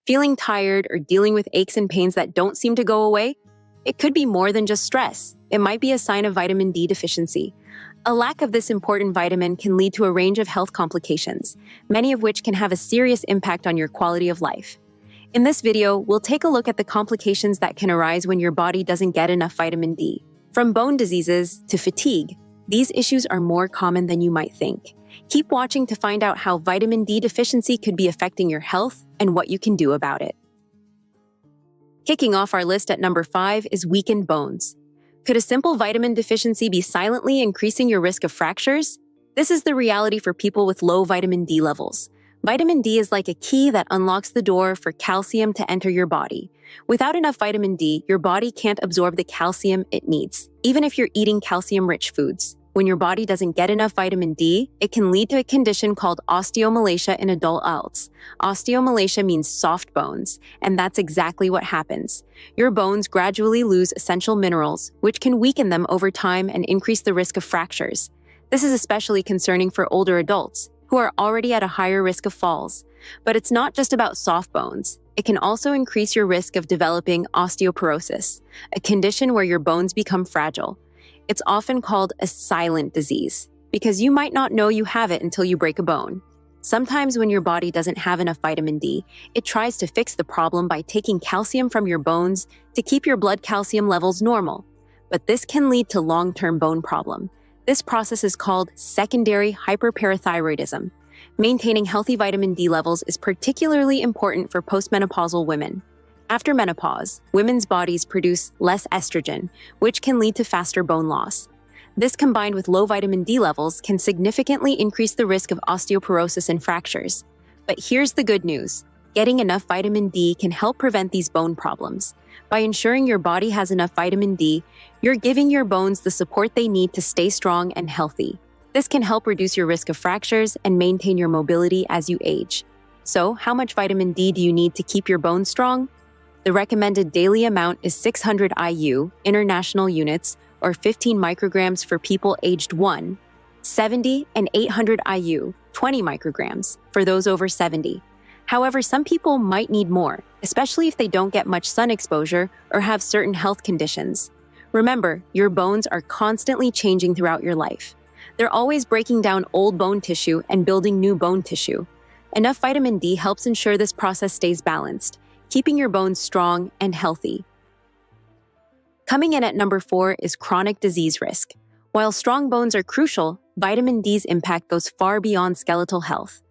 Feeling tired or dealing with aches and pains that don't seem to go away? It could be more than just stress. It might be a sign of vitamin D deficiency. A lack of this important vitamin can lead to a range of health complications, many of which can have a serious impact on your quality of life. In this video, we'll take a look at the complications that can arise when your body doesn't get enough vitamin D. From bone diseases to fatigue, these issues are more common than you might think. Keep watching to find out how vitamin D deficiency could be affecting your health and what you can do about it. Kicking off our list at number 5 is weakened bones. Could a simple vitamin deficiency be silently increasing your risk of fractures? This is the reality for people with low vitamin D levels. Vitamin D is like a key that unlocks the door for calcium to enter your body. Without enough vitamin D, your body can't absorb the calcium it needs, even if you're eating calcium-rich foods. When your body doesn't get enough vitamin D, it can lead to a condition called osteomalacia in adult adults. Osteomalacia means soft bones, and that's exactly what happens. Your bones gradually lose essential minerals, which can weaken them over time and increase the risk of fractures. This is especially concerning for older adults, who are already at a higher risk of falls. But it's not just about soft bones. It can also increase your risk of developing osteoporosis, a condition where your bones become fragile. It's often called a silent disease because you might not know you have it until you break a bone. Sometimes when your body doesn't have enough vitamin D, it tries to fix the problem by taking calcium from your bones to keep your blood calcium levels normal. But this can lead to long-term bone problem. This process is called secondary hyperparathyroidism. Maintaining healthy vitamin D levels is particularly important for postmenopausal women. After menopause, women's bodies produce less estrogen, which can lead to faster bone loss. This combined with low vitamin D levels can significantly increase the risk of osteoporosis and fractures. But here's the good news. Getting enough vitamin D can help prevent these bone problems. By ensuring your body has enough vitamin D, you're giving your bones the support they need to stay strong and healthy. This can help reduce your risk of fractures and maintain your mobility as you age. So, how much vitamin D do you need to keep your bones strong? The recommended daily amount is 600 IU, international units, or 15 micrograms for people aged 1, 70 and 800 IU, 20 micrograms, for those over 70. However, some people might need more, especially if they don't get much sun exposure or have certain health conditions. Remember, your bones are constantly changing throughout your life. They're always breaking down old bone tissue and building new bone tissue. Enough vitamin D helps ensure this process stays balanced, keeping your bones strong and healthy. Coming in at number 4 is chronic disease risk. While strong bones are crucial, vitamin D's impact goes far beyond skeletal health.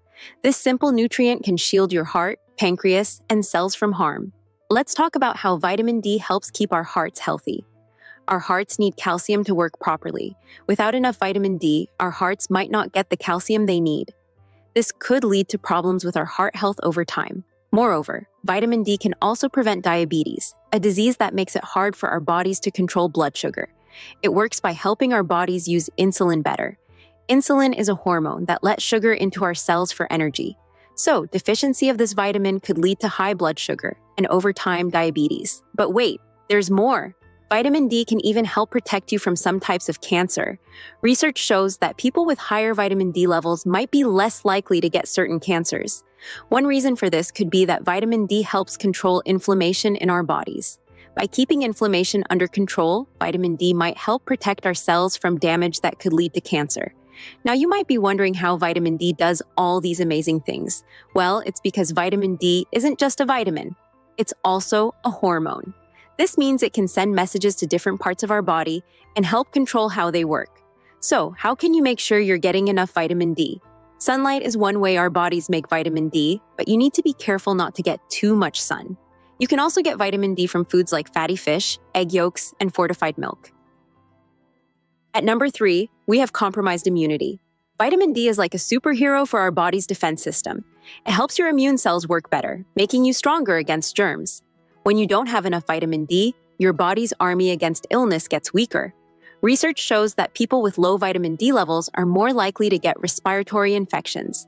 This simple nutrient can shield your heart, pancreas, and cells from harm. Let's talk about how vitamin D helps keep our hearts healthy. Our hearts need calcium to work properly. Without enough vitamin D, our hearts might not get the calcium they need. This could lead to problems with our heart health over time. Moreover, vitamin D can also prevent diabetes, a disease that makes it hard for our bodies to control blood sugar. It works by helping our bodies use insulin better. Insulin is a hormone that lets sugar into our cells for energy. So, deficiency of this vitamin could lead to high blood sugar and over time diabetes. But wait, there's more. Vitamin D can even help protect you from some types of cancer. Research shows that people with higher vitamin D levels might be less likely to get certain cancers. One reason for this could be that vitamin D helps control inflammation in our bodies. By keeping inflammation under control, vitamin D might help protect our cells from damage that could lead to cancer. Now, you might be wondering how vitamin D does all these amazing things. Well, it's because vitamin D isn't just a vitamin. It's also a hormone. This means it can send messages to different parts of our body and help control how they work. So, how can you make sure you're getting enough vitamin D? Sunlight is one way our bodies make vitamin D, but you need to be careful not to get too much sun. You can also get vitamin D from foods like fatty fish, egg yolks, and fortified milk. At number 3, we have compromised immunity. Vitamin D is like a superhero for our body's defense system. It helps your immune cells work better, making you stronger against germs. When you don't have enough vitamin D, your body's army against illness gets weaker. Research shows that people with low vitamin D levels are more likely to get respiratory infections.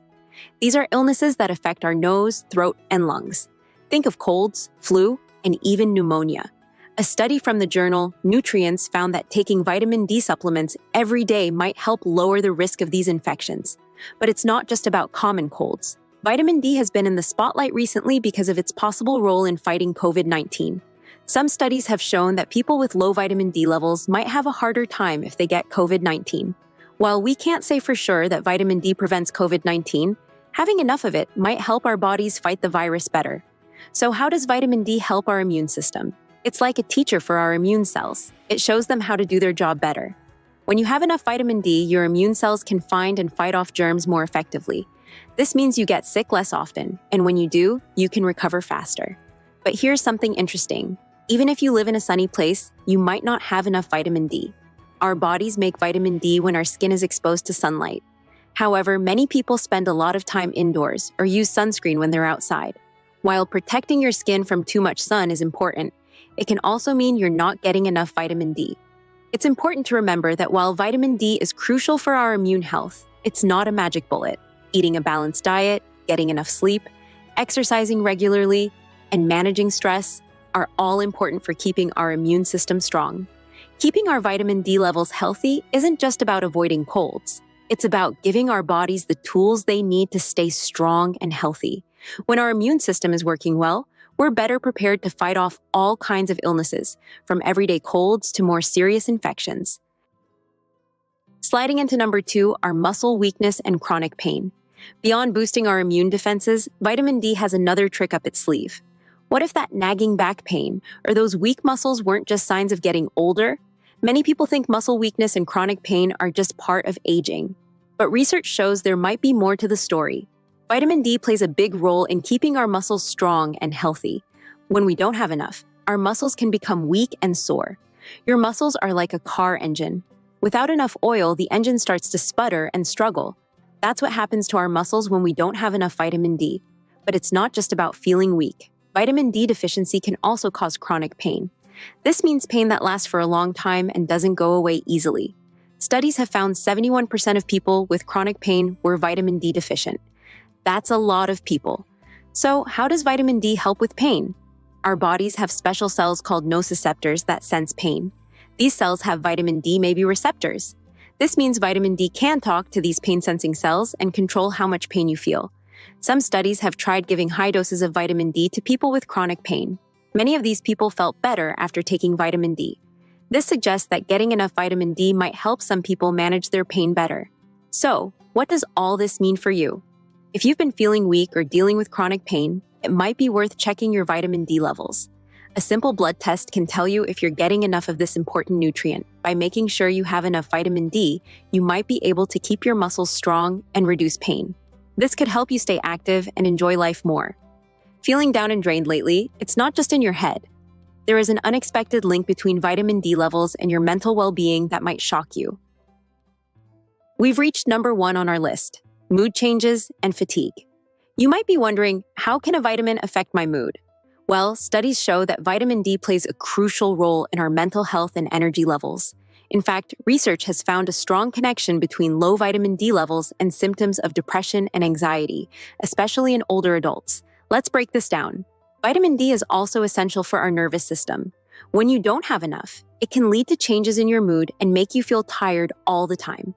These are illnesses that affect our nose, throat, and lungs. Think of colds, flu, and even pneumonia. A study from the journal Nutrients found that taking vitamin D supplements every day might help lower the risk of these infections. But it's not just about common colds. Vitamin D has been in the spotlight recently because of its possible role in fighting COVID-19. Some studies have shown that people with low vitamin D levels might have a harder time if they get COVID-19. While we can't say for sure that vitamin D prevents COVID-19, having enough of it might help our bodies fight the virus better. So how does vitamin D help our immune system? It's like a teacher for our immune cells. It shows them how to do their job better. When you have enough vitamin D, your immune cells can find and fight off germs more effectively. This means you get sick less often, and when you do, you can recover faster. But here's something interesting. Even if you live in a sunny place, you might not have enough vitamin D. Our bodies make vitamin D when our skin is exposed to sunlight. However, many people spend a lot of time indoors or use sunscreen when they're outside. While protecting your skin from too much sun is important, it can also mean you're not getting enough vitamin D. It's important to remember that while vitamin D is crucial for our immune health, it's not a magic bullet. Eating a balanced diet, getting enough sleep, exercising regularly, and managing stress are all important for keeping our immune system strong. Keeping our vitamin D levels healthy isn't just about avoiding colds. It's about giving our bodies the tools they need to stay strong and healthy. When our immune system is working well, we're better prepared to fight off all kinds of illnesses, from everyday colds to more serious infections. Sliding into number 2 are muscle weakness and chronic pain. Beyond boosting our immune defenses, vitamin D has another trick up its sleeve. What if that nagging back pain or those weak muscles weren't just signs of getting older? Many people think muscle weakness and chronic pain are just part of aging. But research shows there might be more to the story. Vitamin D plays a big role in keeping our muscles strong and healthy. When we don't have enough, our muscles can become weak and sore. Your muscles are like a car engine. Without enough oil, the engine starts to sputter and struggle. That's what happens to our muscles when we don't have enough vitamin D. But it's not just about feeling weak. Vitamin D deficiency can also cause chronic pain. This means pain that lasts for a long time and doesn't go away easily. Studies have found 71% of people with chronic pain were vitamin D deficient. That's a lot of people. So, how does vitamin D help with pain? Our bodies have special cells called nociceptors that sense pain. These cells have vitamin D maybe receptors. This means vitamin D can talk to these pain-sensing cells and control how much pain you feel. Some studies have tried giving high doses of vitamin D to people with chronic pain. Many of these people felt better after taking vitamin D. This suggests that getting enough vitamin D might help some people manage their pain better. So, what does all this mean for you? If you've been feeling weak or dealing with chronic pain, it might be worth checking your vitamin D levels. A simple blood test can tell you if you're getting enough of this important nutrient. By making sure you have enough vitamin D, you might be able to keep your muscles strong and reduce pain. This could help you stay active and enjoy life more. Feeling down and drained lately, it's not just in your head. There is an unexpected link between vitamin D levels and your mental well-being that might shock you. We've reached number 1 on our list: mood changes and fatigue. You might be wondering, how can a vitamin affect my mood? Well, studies show that vitamin D plays a crucial role in our mental health and energy levels. In fact, research has found a strong connection between low vitamin D levels and symptoms of depression and anxiety, especially in older adults. Let's break this down. Vitamin D is also essential for our nervous system. When you don't have enough, it can lead to changes in your mood and make you feel tired all the time.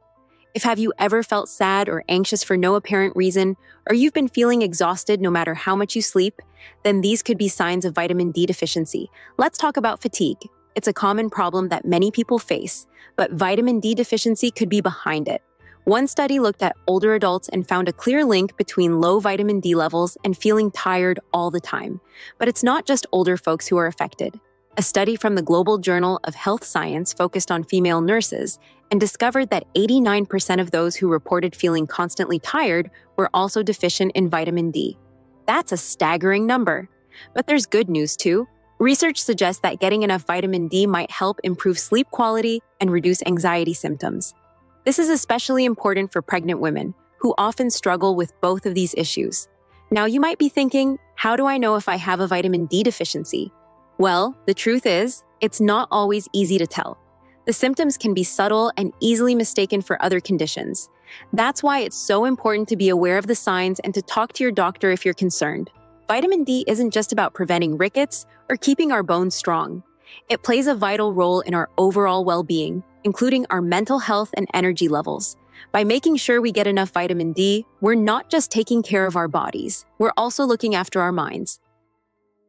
Have you ever felt sad or anxious for no apparent reason, or you've been feeling exhausted no matter how much you sleep? Then these could be signs of vitamin D deficiency. Let's talk about fatigue. It's a common problem that many people face, but vitamin D deficiency could be behind it. One study looked at older adults and found a clear link between low vitamin D levels and feeling tired all the time. But it's not just older folks who are affected. A study from the Global Journal of Health Science focused on female nurses and discovered that 89% of those who reported feeling constantly tired were also deficient in vitamin D. That's a staggering number. But there's good news too. Research suggests that getting enough vitamin D might help improve sleep quality and reduce anxiety symptoms. This is especially important for pregnant women, who often struggle with both of these issues. Now you might be thinking, how do I know if I have a vitamin D deficiency? Well, the truth is, it's not always easy to tell. The symptoms can be subtle and easily mistaken for other conditions. That's why it's so important to be aware of the signs and to talk to your doctor if you're concerned. Vitamin D isn't just about preventing rickets or keeping our bones strong. It plays a vital role in our overall well-being, including our mental health and energy levels. By making sure we get enough vitamin D, we're not just taking care of our bodies, we're also looking after our minds.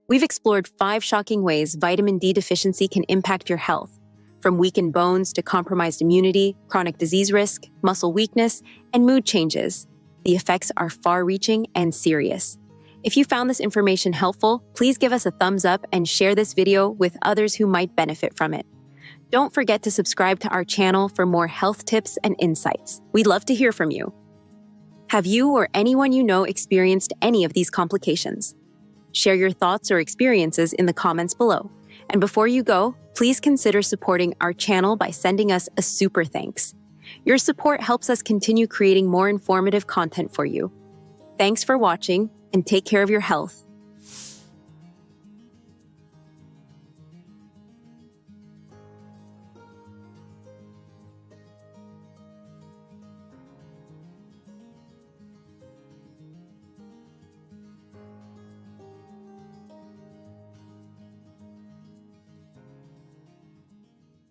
We've explored 5 shocking ways vitamin D deficiency can impact your health, from weakened bones to compromised immunity, chronic disease risk, muscle weakness, and mood changes. The effects are far-reaching and serious. If you found this information helpful, please give us a thumbs up and share this video with others who might benefit from it. Don't forget to subscribe to our channel for more health tips and insights. We'd love to hear from you. Have you or anyone you know experienced any of these complications? Share your thoughts or experiences in the comments below. And before you go, please consider supporting our channel by sending us a super thanks. Your support helps us continue creating more informative content for you. Thanks for watching, and take care of your health.